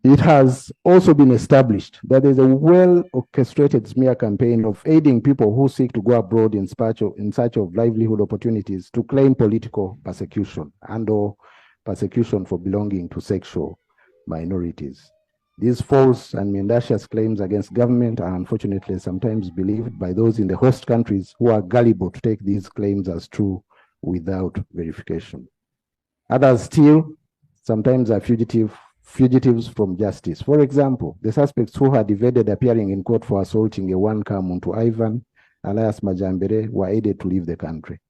It has also been established that there's a well-orchestrated smear campaign of aiding people who seek to go abroad in search of livelihood opportunities to claim political persecution and/or persecution for belonging to sexual minorities. These false and mendacious claims against government are unfortunately sometimes believed by those in the host countries who are gullible to take these claims as true without verification. Others still sometimes are fugitives from justice. For example, the suspects who had evaded appearing in court for assaulting a one-car Muntu Ivan, alias Majambere, were aided to leave the country.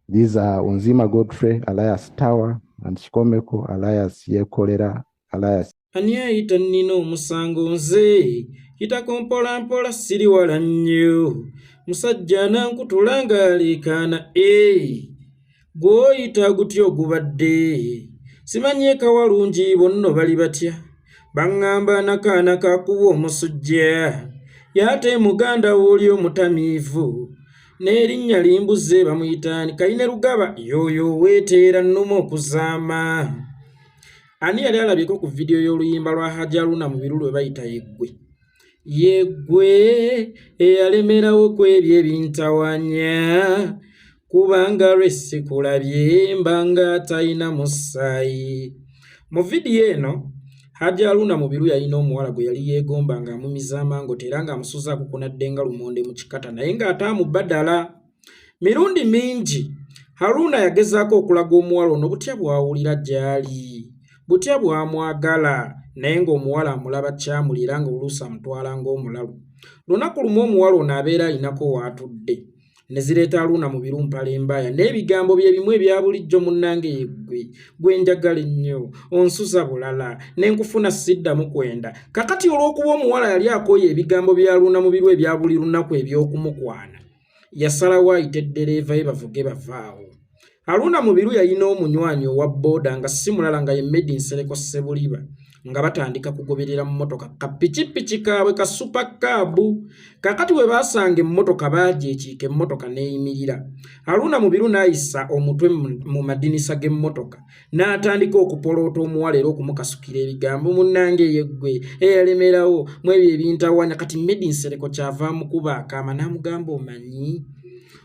These are Onzima Godfrey, alias Tower, and Shikomeko, alias Yekolera, alias. Ania ita nino musango nze, ita kompola mpola siri wala nnyo, musajja nankutulanga alikana, gw'oyita gutyo gubadde. Simanye kawalungi bonno bali batya, baŋŋamba nakaana kakuba omusujja, yate muganda w'oli omutamiivu, n'erinnya limbuze bamuyitaani Kayine Lugaba, yoyo weeteera nnuma okuzaama. Ani yali alabyeko ku vidiyo y'oluyimba lwa Hajji Haruna mu biru lwe bayita Yeggwe? Yeggwe eyalemerawo ku ebyo ebintawanya, kubanga lwesi kulabye mbanga talina musaayi. Mu vidiyo eno Hajji Haruna mu biru yalina omuwala gwe yali yeegomba ng'amumiza amangote era ng'amusuzaako kunadde nga lumonde mu kikata naye ng'ataamuba ddala. Mirundi mingi Haruna yagezaako okulaga omuwala ono butya bw'awulira gy'ali, butya bw'amwagala, naye ng'omuwala amulaba kyamuli era ng'oluusi amutwala ng'omulalu. Lunaku lumu omuwala ono abeera alinako w'atudde, ne zireeta Haruna mu biru mpale mbaaya n'ebigambo bye bimu ebya bulijjo munnange Yeggwe, gwe njagala ennyo, onsuza bulala, ne nkufuna siddamu kwenda. Kakati olw'okuba omuwala yali akooye ebigambo bya Haruna mu biru ebya buli lunaku eby'okumukwana, yasalawo ayite eddereeva ye bavuge bavaawo. Haruna mu biru yalina omunywanyi owa booda nga si mulala nga ye Made in Sereko Sebuliba, nga batandika kugoberera mu mmotoka kapikipiki kaabwe ka super cab. Kakati we baasanga emmotoka bagyekiika emmotoka n'eyimirira. Haruna mu biru n'ayisa omutwe mu madinisa g'emmotoka n'atandika okupoloota omuwala era okumukasukira ebigambo, munnange Yeggwe eyalemerawo mu ebyo ebintawanya. Kati Made in Sereko kyava mukuba akaama n'amugamba, omanyi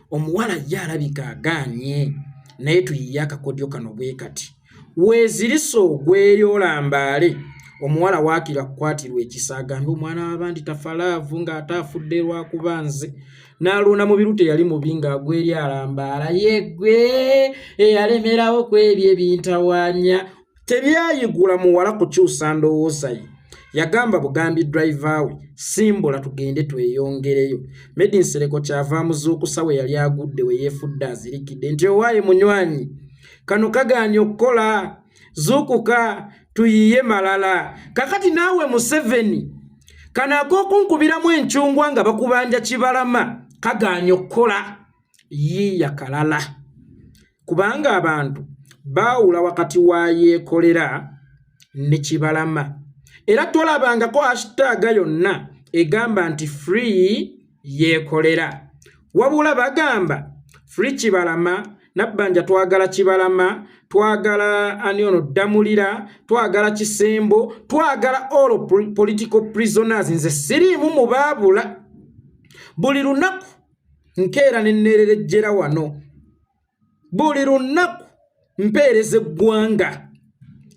omuwala ye alabika agaanye, naye tuyiye akakodyo kano bwe kati, weezirisa ogweri olambaale. Omuwala waakira kukwatirwa ekisa agambe omwana w'abandi tafalaavu ng'ataafudde lwakuba nze. N'aluna mu biru teyali mubi ng'agweri alambaala, Yeggwe eyalemerawo ku ebyo ebintawanya. Tebyayigula muwala kukyusa ndowooza ye, yagamba bugambi driver we, simbula tugende tweyongereyo. Made in Sereko kyava muzuukusa we yali agudde we yeefudde azirikidde nti owaaye munywanyi, kano kagaanye okukola, zuukuka tuyiye malala. Kakati naawe Museveni, kano ak'okunkubiramu encungwa nga bakubanja Kibalama kagaanye okukola, yiiya kalala. Kubanga abantu baawula wakati wa yeekolera ne Kibalama. Era tolabangako hashtag yonna egamba nti free yeekolera, wabula bagamba free Kibalama, Nabbanja twagala Kibalama, twagala Aniono Damulira, twagala Kisembo, twagala all political prisoners. Nze siriimu mubaabula. Buli lunaku nkeera nenneererejjera wano, buli lunaku mpeereza eggwanga.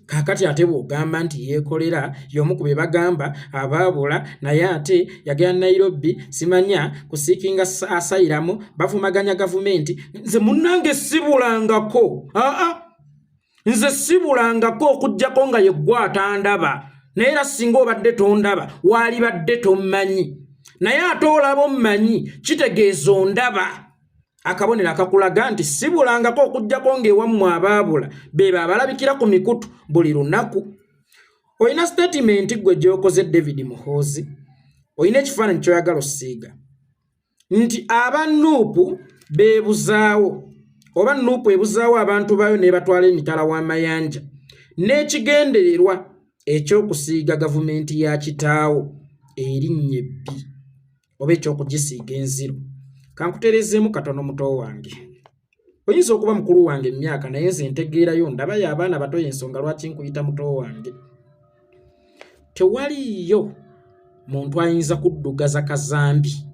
Kakati ate bw'ogamba nti yeekolera y'omu ku be bagamba abaabula, naye ate yagenda Nairobi simanya kusiikinga asylum, bavumaganya gavumenti. Nze munnange sibulangako, nze sibulangako okuggyako nga Yeggwe atandaba, naye era singa obadde tondaba waalibadde tommanyi, naye ate olaba ommanyi kitegeeza ondaba. Akabonero akakulaga nti sibulangako okuggyako ng'ewammwe abaabula be abalabikira ku mikutu buli lunaku. Olina statement gwe gy'okoze David Muhoozi, olina ekifaananyi ky'oyagala ossiiga nti aba Nuupu beebuzaawo, oba Nuupu ebuzaawo abantu bayo ne batwala emitala w'amayanja, n'ekigendererwa eky'okusiiga gavumenti ya kitaawo erinnya ebbi oba eky'okugisiiga enziro. Kankuterezeemu katono muto wange, oyinza okuba mukulu wange emyaka naye nze ntegeerayo ndabayo abaana bato y'ensonga lwaki nkuyita muto wange. tewaliyo muntu ayinza kuddugaza kazambi.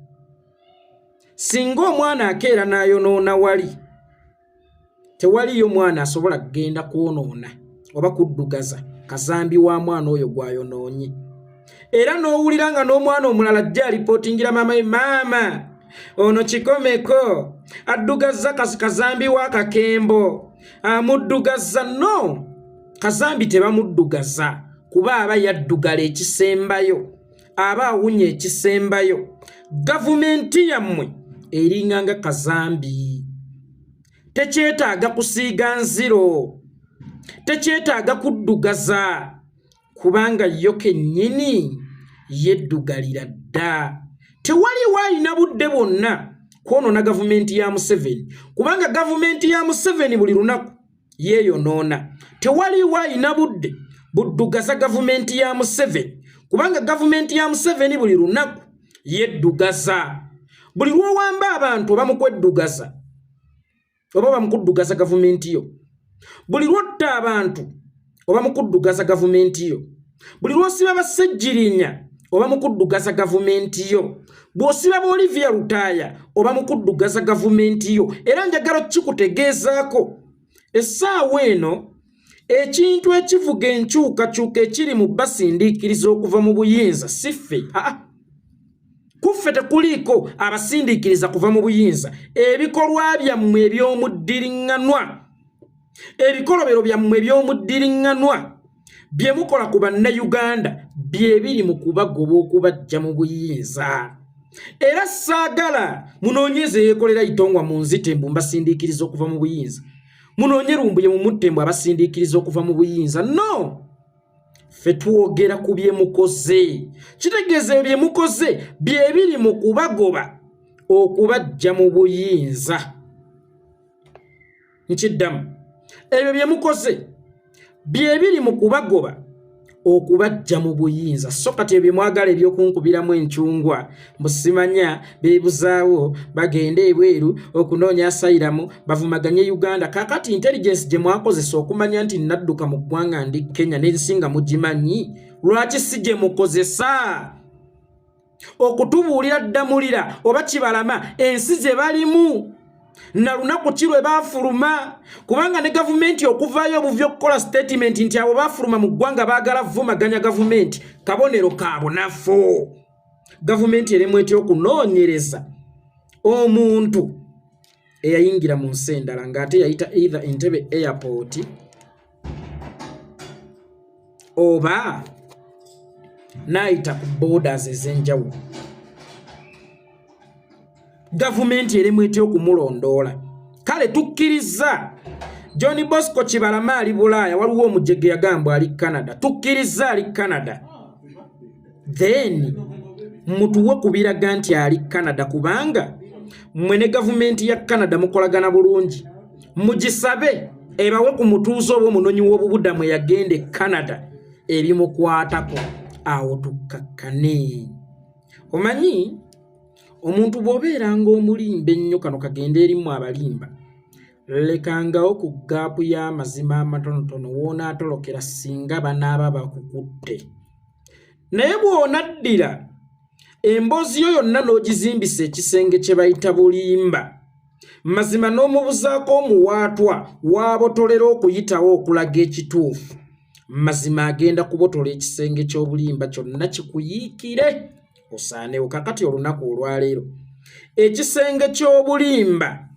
Singa omwana akeera n'ayonoona wali, tewaliyo mwana asobola kugenda kwonoona oba kuddugaza kazambi wa mwana oyo gwayonoonye. Era n'owulira nga n'omwana omulala ajja alipootingira maama ono kikomeko addugaza kazambi wa kakembo amuddugaza. No, kazambi tebamuddugaza kuba aba yaddugala ekisembayo, aba awunye ekisembayo. Gavumenti yammwe eringa nga kazambi, tekyetaaga kusiiga nziro, tekyetaaga kuddugaza kubanga yo kennyini yeddugalira dda. Tewaliwo alina budde bwonna kwonoona gavumenti ya Museveni kubanga gavumenti ya Museveni buli lunaku yeeyonoona. Tewaliwo alina budde buddugaza gavumenti ya Museveni kubanga gavumenti ya Museveni buli lunaku yeddugaza. Buli lw'owamba abantu oba mukweddugaza oba bamukuddugaza gavumenti yo. Buli lwotta abantu oba mukuddugaza gavumenti yo. Buli lwosiba basejjirinya oba mukuddugaza gavumenti yo. Bw'osiba Olivia Lutaaya oba mukuddugaza gavumenti yo. Era njagala kikutegeezaako essaawa eno ekintu ekivuga enkyukakyuka ekiri mu basindiikiriza okuva mu buyinza siffe. Kuffe tekuliiko abasindiikiriza kuva mu buyinza. Ebikolwa byammwe eby'omuddiriŋŋanwa, ebikolobero byammwe eby'omuddiriŋŋanwa bye mukola ku bannayuganda bye biri mu kubagoba okubajja mu buyinza. Era saagala munoonyeze yeekolera itongwa mu nzitembu mbasindiikiriza okuva mu buyinza, munoonye lumbuye mu muttembu abasindiikiriza okuva mu buyinza. No, ffe twogera ku bye mukoze. Kitegeeza bye mukoze bye biri mu kubagoba okubajja mu buyinza. Nkiddamu, ebyo bye mukoze bye biri mu kubagoba okubajja mu buyinza. So kati ebyo mwagala ebyokunkubiramu enkyungwa mbusimanya beebuzaawo bagende ebweru okunoonya asylum bavumaganye Uganda. Kakati intelligence gye mwakozesa okumanya nti nadduka mu ggwanga ndi Kenya n'ensinga mugimanyi, lwaki si gye mukozesa okutubuulira ddamulira oba Kibalama ensi ze balimu na lunaku ki lwe baafuluma? Kubanga ne gavumenti okuvaayo obuvyo okukola statement nti abo baafuluma mu ggwanga baagala vumaganya gavumenti, kabonero ka bunafu. Gavumenti eremu etya okunoonyereza omuntu eyayingira mu nsi endala ng'ate yayita either Entebbe airport oba n'ayita ku borders ez'enjawulo. Gavumenti eremu etya okumulondoola. Kale tukkiriza John Bosco Kibalama ali Bulaaya, waliwo omujege yagambwa ali Canada, tukkiriza ali Canada, then mutuwe kubiraga nti ali Canada kubanga mmwe ne gavumenti ya Canada mukolagana bulungi. Mugisabe ebawe ku mutuuzo oba omunonyi w'obubudamu yagende Canada ebimukwatako, awo tukkakkane. Omanyi omuntu bw'obeeranga omulimba ennyo, kano kagenda erimu abalimba, lekangawo ku gaapu y'amazima amatonotono woonaatolokera singa banaaba bakukutte. Naye bw'onaddira emboozi yo yonna n'ogizimbisa ekisenge kye bayita bulimba, mazima n'omubuzaako omuwaatwa w'abotolera okuyitawo okulaga ekituufu, mazima agenda kubotola ekisenge ky'obulimba kyonna kikuyiikire osaanewo. Kakati olunaku olwaleero ekisenge ky'obulimba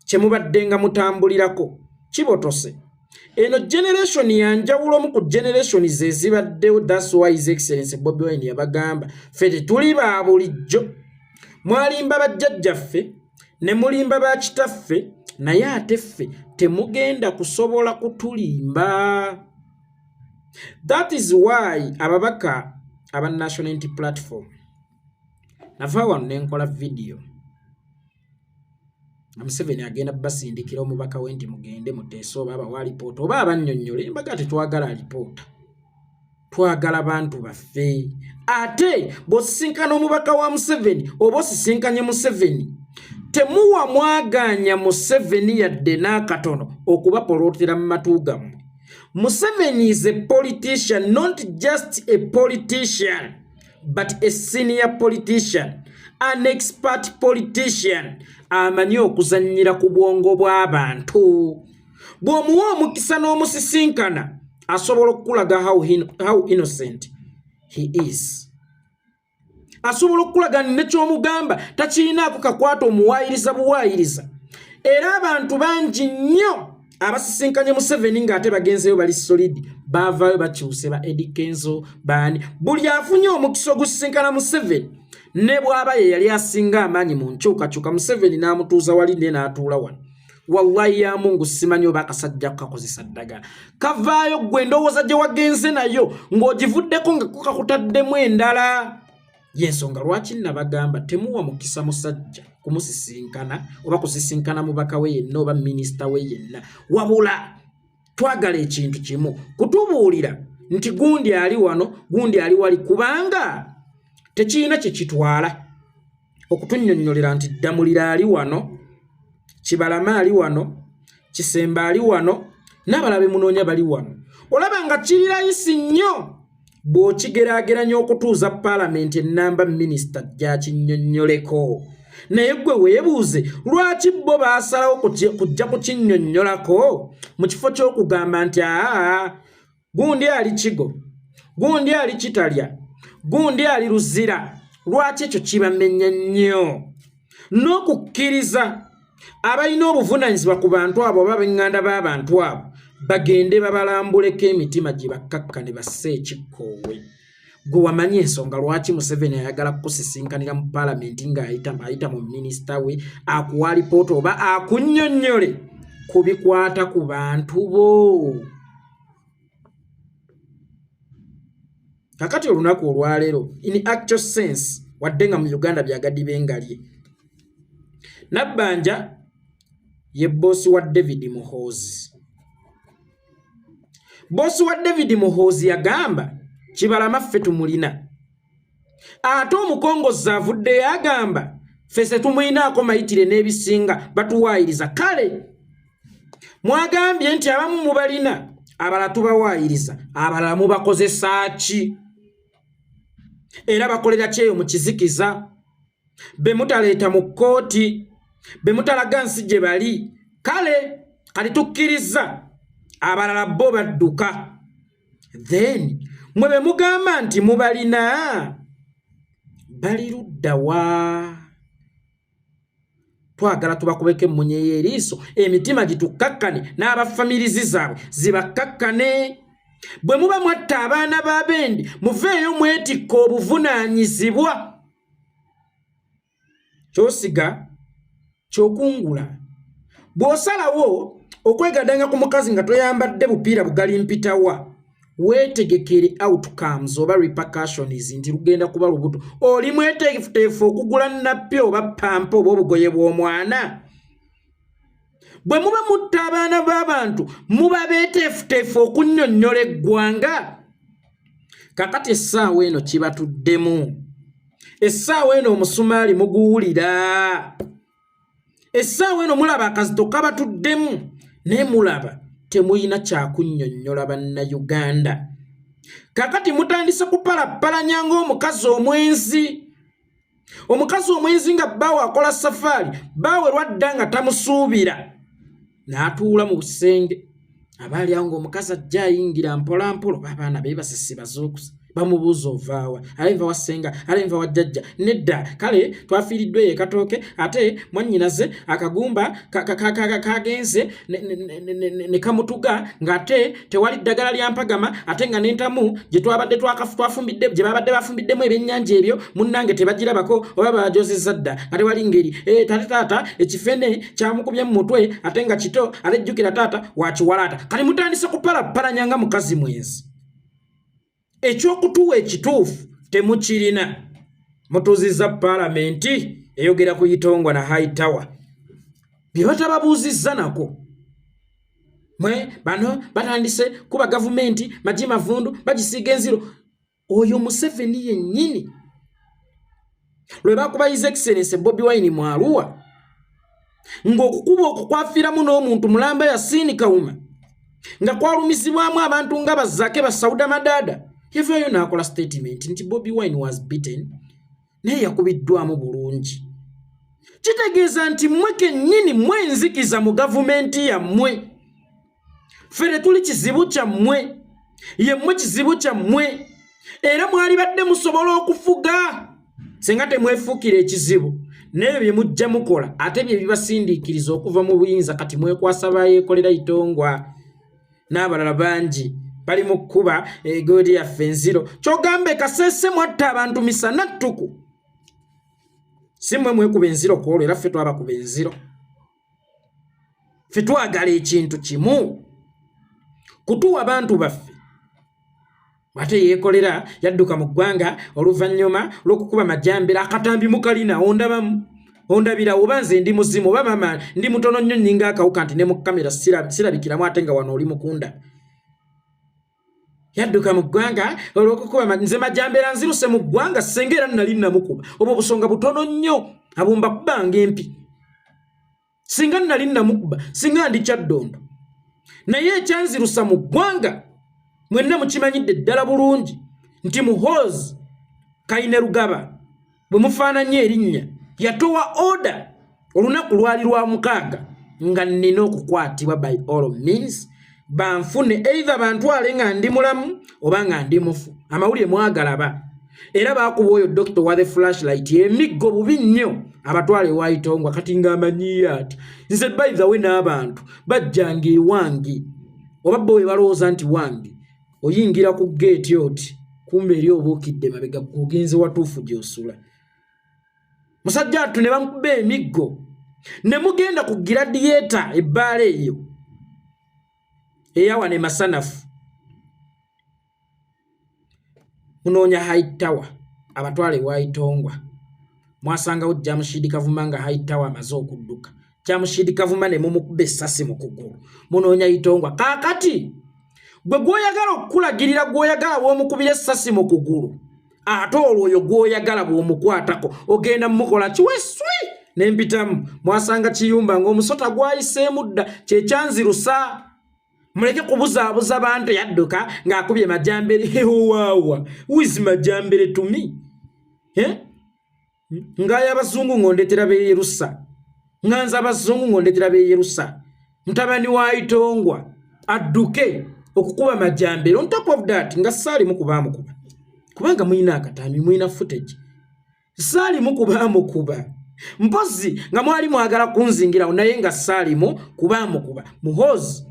kye mubadde nga mutambulirako kibotose. Eno generation yanjawulo mu ku generation ze zibaddewo. That's why His Excellency Bobi Wine yabagamba ffe tetuli ba bulijjo. Mwalimba bajjajjaffe ne mulimba ba kitaffe, naye ate ffe temugenda kusobola kutulimba. That is why ababaka aba National Unity Platform nava wano nenkola video Museveni agenda basindikira omubaka we nti mugende muteese oba abawa alipoota oba abannyonnyole. Mbaga tetwagala alipoota, twagala bantu baffe. Ate bw'osisinkana omubaka wa Museveni oba osisinkanye Museveni, temuwa mwaganya Museveni yadde n'akatono okubapolootera mu matu gammwe. Museveni is a politician, not just a politician, but a senior politician, an expert politician. Amanyi okuzannyira ku bwongo bw'abantu. Bw'omuwa omukisa n'omusisinkana asobola okulaga how innocent he is. Asobola okulaga nekyomugamba takirinaako kakwata omuwaayiriza buwaayiriza. Era abantu bangi nnyo abasisinkanye Museveni ng'ate bagenzeyo bali solid, baavaayo bakyuse ba Eddie Kenzo baani. Buli afunye omukisa ogusisinkana Museveni ne bw'aba ye yali asinga amaanyi mu nkyukakyuka, Museveni n'amutuuza wali ne n'atuula wano. Wallahi ya Mungu simanyi oba akasajja kakozesa ddagala. Kavaayo gwe ndowooza gye wagenze nayo ng'ogivuddeko nga kakutaddemu endala. Yensonga lwaki nabagamba temuwa mukisa musajja kumusisinkana oba kusisinkana mubaka we yenna oba minisita we yenna, wabula twagala ekintu kimu kutubuulira nti gundi ali wano gundi ali wali, kubanga tekirina kye kitwala okutunnyonnyolera nti Ddamulira ali wano, Kibalama ali wano, Kisemba ali wano, n'abalala bemunoonya bali wano. Olaba nga kiri layisi nnyo bw'okigeraageranya okutuuza Paalamenti ennamba minisita gy'akinnyonnyoleko. Naye gwe weebuuze lwaki bo baasalawo kujja kukinnyonnyolako mu kifo ky'okugamba nti gundi ali Kigo, gundi ali Kitalya, gundi ali Luzira. Lwaki ekyo kibamenya nnyo n'okukkiriza abalina obuvunaanyizibwa ku bantu abo oba b'eŋŋanda b'abantu abo bagende babalambuleko emitima gye bakkakkane basse ekikkoowe. Gwe wamanyi ensonga lwaki Museveni ayagala kukusisinkanira mu Paalamenti ng'ayita mu minisita we akuwa alipoota oba akunnyonnyole ku bikwata ku bantu bo. Kakati olunaku olwaleero in actual sense wadde nga mu Uganda byagaddi bengalye, Nabbanja ye boosi wa David Muhoozi. Boosi wa David Muhoozi yagamba Kibalama ffe tumulina. Ate omukongozi avuddeyo agamba ffe se tumulinaako mayitire n'ebisinga batuwaayiriza. Kale mwagambye nti abamu mubalina abalala tubawaayiriza, abalala mubakozesa ki? Era bakolera kyeyo mu kizikiza, be mutaleeta mu kkooti, be mutalaga nsi gye bali. Kale kati tukkiriza abalala bo badduka, then mwe be mugamba nti mubalina bali ludda wa? Twagala tubakubeko emmunye y'eriiso, emitima gitukkakkane n'abafamirizi zaabwe zibakkakkane. Bwe muba mwatta abaana b'abendi muveeyo mwetikka obuvunaanyizibwa. Kyosiga kyokungula. Bw'osalawo okwegaddanga ku mukazi nga toyambadde bupiira bugali mpitawa, weetegekere outcomes oba repercussions nti lugenda kuba lubuto. Oli mwetegefu okugula nappi oba pampa oba obugoye bw'omwana? Bwe muba mutta abaana b'abantu muba beeteefuteefu okunnyonnyola eggwanga. Kakati essaawa eno kibatuddemu. Essaawa eno omusumaali muguwulira. Essaawa eno mulaba akazito kabatuddemu, naye mulaba temulina kyakunnyonnyola bannayuganda. Kakati mutandise kupalappalanya ng'omukazi omwenzi. Omukazi omwenzi nga bbaawe akola safaari, bbaawe lwadda nga tamusuubira, n'atuula mu busenge. Abaali awo ng'omukazi ajja ayingira mpola mpola, abaana be basisibaza okusa. Bamubuuza ovaawa, alenva wa ssenga, alenva wa jjajja. Nedda, kale twafiiriddwe ye katooke, ate mwannyinaze akagumba kagenze ne kamutuga, ng'ate tewali ddagala lya mpagama, ate nga n'entamu gye twabadde twafumbidde, gye babadde bafumbidemu ebyennyanja ebyo munnange tebagirabako oba baajozezza dda. Ate wali ngeri tate taata ekifene kyamukubye mu mutwe, ate nga kito alejjukira taata wakiwalaata. Kale mutandise kupalappalanya nga mukazi mwenzi. Ekyokutuwa ekituufu temukirina. Mutuuzizza Paalamenti eyogera ku Itongwa na High Tower. Bye batababuuzizza nako. Mwe bano batandise kuba gavumenti magi mavundu bagisiiga enziro. Oyo Museveni yennyini lwe bakuba His Excellency Bobi Wine mu Arua ng'okukuba okukwafiiramu n'omuntu mulamba Yasin Kawuma nga kwalumizibwamu abantu nga bazake ba Sauda Madada yavaayo n'akola statement nti Bobi Wine was beaten naye yakubiddwamu bulungi. Kitegeeza nti mmwe kennyini mwenzikiza mu gavumenti yammwe. Fere tuli kizibu kyammwe, yemmwe kizibu kyammwe, era mwali badde musobola okufuga singa temwefuukira ekizibu. Naye bye mujja mukola ate bye bibasindiikiriza okuva mu buyinza kati mwekwasa bayeekolera Itongwa n'abalala bangi bali mu kkuba egoodi yaffe enziro. Kyogamba Kasese mwatta abantu misana ttuku. Si mmwe mwekuba enziro kwolwo era ffe twabakuba enziro. Ffe twagala ekintu kimu kutuwa abantu baffe. Ate yeekolera yadduka mu ggwanga oluvannyuma lw'okukuba majambera akatambi mukalina ondabira oba nze ndi muzimu oba mama ndi mutono nnyo nnyinga akawuka nti ne mu kamera sirabikiramu ate nga wano oli mukunda. Yadduka mu ggwanga olw'okukuba nze majambera nziruse mu ggwanga senga era nali namukuba obwo busonga butono nnyo abumba kubanga empi singa nali namukuba singa ndi kyaddondo naye ekyanzirusa mu ggwanga mwenna mukimanyidde ddala bulungi nti Muhoozi Kainerugaba bwe mufaananye erinnya yatowa order olunaku lwali lwa 6 nga nnina okukwatibwa by all means banfune either bantwale nga ndi mulamu oba nga ndi mufu. Amawulire mwagalaba era baakuba oyo Dr. wa the flashlight emiggo bubi nnyo abatwale wa Itongwa kati nga amanyiye ati nze by the way n'abantu bajjanga ewange oba bo balowooza nti wange oyingira ku gate oti kumbe eri obuukidde mabega gugenze watuufu gy'osula. Musajja atu ne bamukuba emiggo ne mugenda ku gladiator ebbaala eyo eyawa ne Masanafu munoonya High Tower abatwale wa Itongwa mwasangawo Jamshid Kavuma nga High Tower amaze okudduka. Jamshid Kavuma ne mumukuba essasi mu kugulu munoonya Itongwa. Kaakati gwe gwoyagala okukulagirira gwoyagala bw'omukubira essasi mu kugulu ate olwo oyo gwoyagala bw'omukwatako ogenda mukola kiweswi n'empitamu mwasanga Kiyumba ng'omusota gwayiseemu dda kyekyanzirusa. Muleke kubuzaabuza bantu yadduka ng'akubye majambere waawa wizi majambere tumi ng'aya abazungu ng'ondetera beeyerusa nganza abazungu ng'ondetera beeyerusa mutabani wa Itongwa adduke okukuba majambere. On top of that nga saali mukuba kubanga muyina akatambi muyina footage saali mukuba mpozi nga mwali mwagala kunzingira naye nga saali mukuba Muhoozi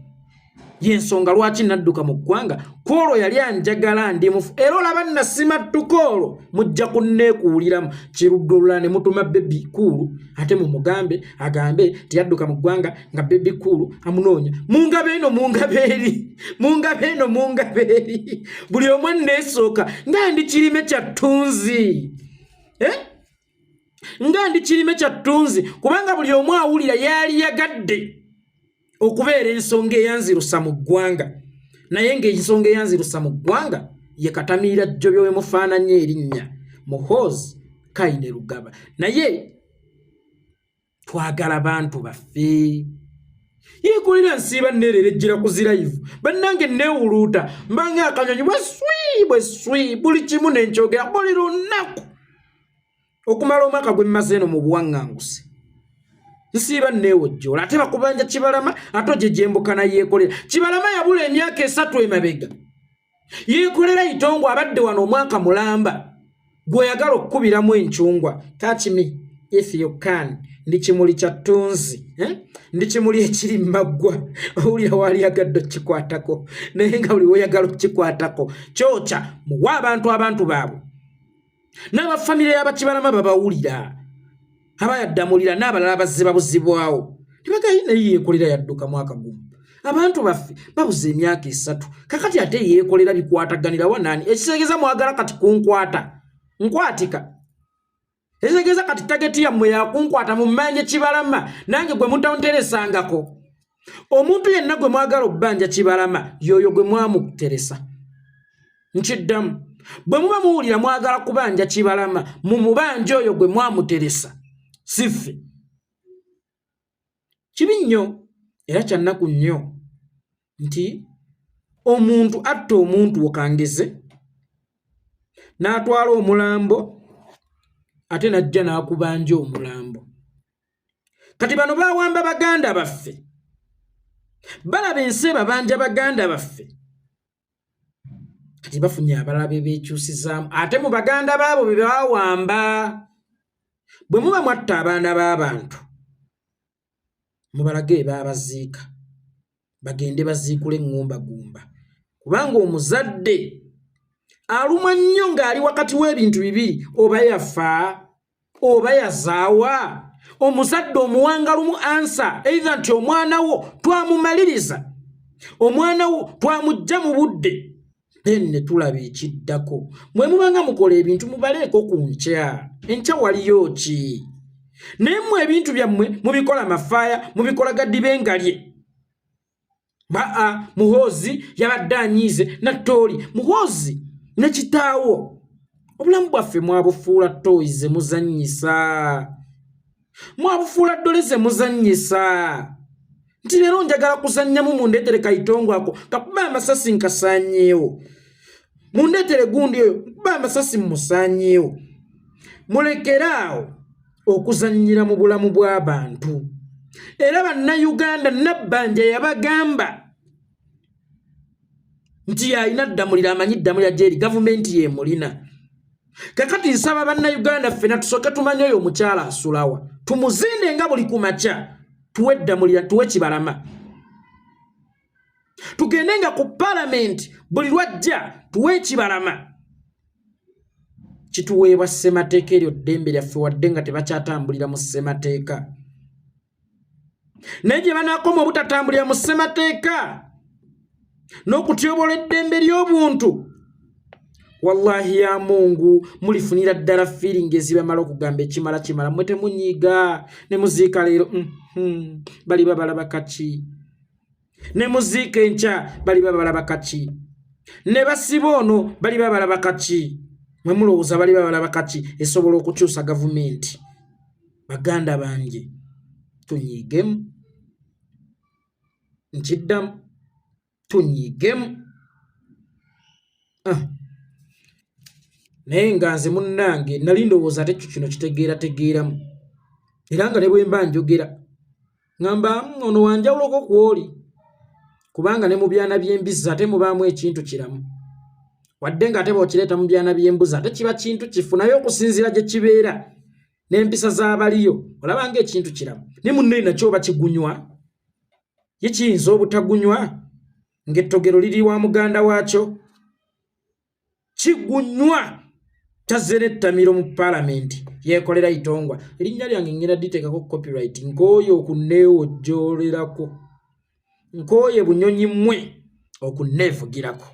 yensonga lwaki nadduka mu ggwanga kwolwo yali anjagala ndi mufu era olaba nasima tukolo mujja kunneekuuliramu kiruddulula ne mutuma Baby Cool ate mumugambe agambe tiyadduka mu ggwanga nga Baby Cool amunoonya mungabeeno buli omwe nneesooka nga ndi kirime kya ttunzi kubanga buli omwe awulira yali yagadde okubeera ensonga eyanzirusa mu ggwanga naye ng'ensonga eyanzirusa mu ggwanga ye Katamiira Jjobyo we mufaananye erinnya Muhoozi Kainerugaba. Naye twagala bantu baffe yeekolera nsiiba nneerera ejjira ku zirayivu bannange nneewuluuta mbanga akanyonyi bweswi buli kimu nenkyogera buli lunaku okumala omwaka gwe mmaze eno mu buwaŋŋanguse. Nsiiba neewojjoola ate bakubanja Kibalama ate gye gyembukana yeekolera. Kibalama yabula emyaka 3 emabega yeekolera Itongwa abadde wano omwaka mulamba gw'oyagala okukubiramu encungwa. Touch me if you can. Ndi kimuli kya ttunzi ndi kimuli ekiri mmaggwa owulira waali yagadde okikwatako naye nga buli woyagala okikwatako kyokya muwa abantu baabwe n'abafamire y'abakibalama babawulira abayaddamulira n'abalala bazze babuzibwawo tibagayi naye yeekolera yadduka mwaka gumu. Abantu baffe babuze emyaka 3 kakati ate yeekolera bikwataganira wanaani ekitegeeza mwagala kati kunkwata nkwatika ekitegeeza kati tageti yammwe yakunkwata mu mmanje Kibalama nange gwe mutanteresangako. Omuntu yenna gwe mwagala obbanja Kibalama yoyo gwe mwamuteresa nkiddamu bwe muba muwulira mwagala kubanja Kibalama mu mubanja oyo gwe mwamuteresa siffe. Kibi nnyo era kyannaku nnyo nti omuntu atta omuntu okangeze n'atwala omulambo ate najja n'akubanja omulambo. Kati bano bawamba baganda baffe, balaba ensi babanja baganda baffe, kati bafunye abalala bebekyusizaamu ate mu baganda baabo be bawamba. Bwe muba mwatta abaana b'abantu mubalage babaziika, bagende baziikule eŋŋumbagumba, kubanga omuzadde alumwa nnyo ng'ali wakati w'ebintu bibiri, oba yafa oba yazaawa. Omuzadde omuwanga lumu ansa either nti omwana wo twamumaliriza, omwana wo twamujja mu budde, ne tulaba ekiddako. Mwe mubanga mukola ebintu mubaleeko ku nkya, enkya waliyo ki? Naye mmwe ebintu byammwe mubikola mafaaya, mubikola gaddibengalye. Muhoozi yabadde anyiize nattooli, muhoozi ne kitaawo. Obulamu bwaffe mwabufuula ttooyi ze muzannyisa, mwabufuula ddole ze muzannyisa. Nti leero njagala kuzannyamu mundeetere kayitongo ako kakuba amasasi nkasaanyeewo, mundeetere gundi oyo kuba amasasi mmusaanyeewo. Mulekeraawo okuzannyira mu bulamu bw'abantu. Era bannayuganda Nabbanja yabagamba nti alina ddamulira, amanyi ddamulira gyeri, gavumenti yemulina. Kakati nsaba bannayuganda ffena tusooke tumanye oyo omukyala asulawa, tumuzinde nga buli kumakya, tuwe ddamulira, tuwe Kibalama. Tugende nga ku palamenti buli lwajja tuwe Kibalama. Kituweebwa ssemateeka eryo ddembe lyaffe wadde nga tebakyatambulira mu ssemateeka. Naye gye banaakoma obutatambulira mu ssemateeka n'okutyobola eddembe ly'obuntu, wallahi ya Mungu mulifunira ddala feeling ezibamala okugamba ekimala kimala. Mwe temunyiiga ne muziika leero bali babalaba kaki, ne muziika enkya bali babalaba kaki, ne basiba ono bali babalaba kaki. Mwe mulowooza bali babalaba kaki esobola okukyusa gavumenti? Baganda bange tunyiigemu, nkiddamu tunyiigemu. Naye nga nze munnange nali ndowooza ate kino kitegeerategeeramu, era nga ne bwe mba njogera ngamba ono wanjawuloko kw'oli, kubanga ne mu byana by'embizzi ate mubaamu ekintu kiramu. Wadde nga ate bw'okireeta mu byana by'embuzi ate kiba kintu kifu, naye okusinziira gye kibeera n'empisa z'abaliyo olaba ng'ekintu kiramu. Ne munne nakyo oba kigunywa, ye kiyinza obutagunywa ng'ettogero liri wa muganda waakyo, kigunywa. Tazze n'ettamiro mu palamenti yeekolera itongwa. Erinnya lyange ngenda diteekako copyright, nkooye okunneewojjoolerako, nkooye bunyonyi mmwe okunneevugirako.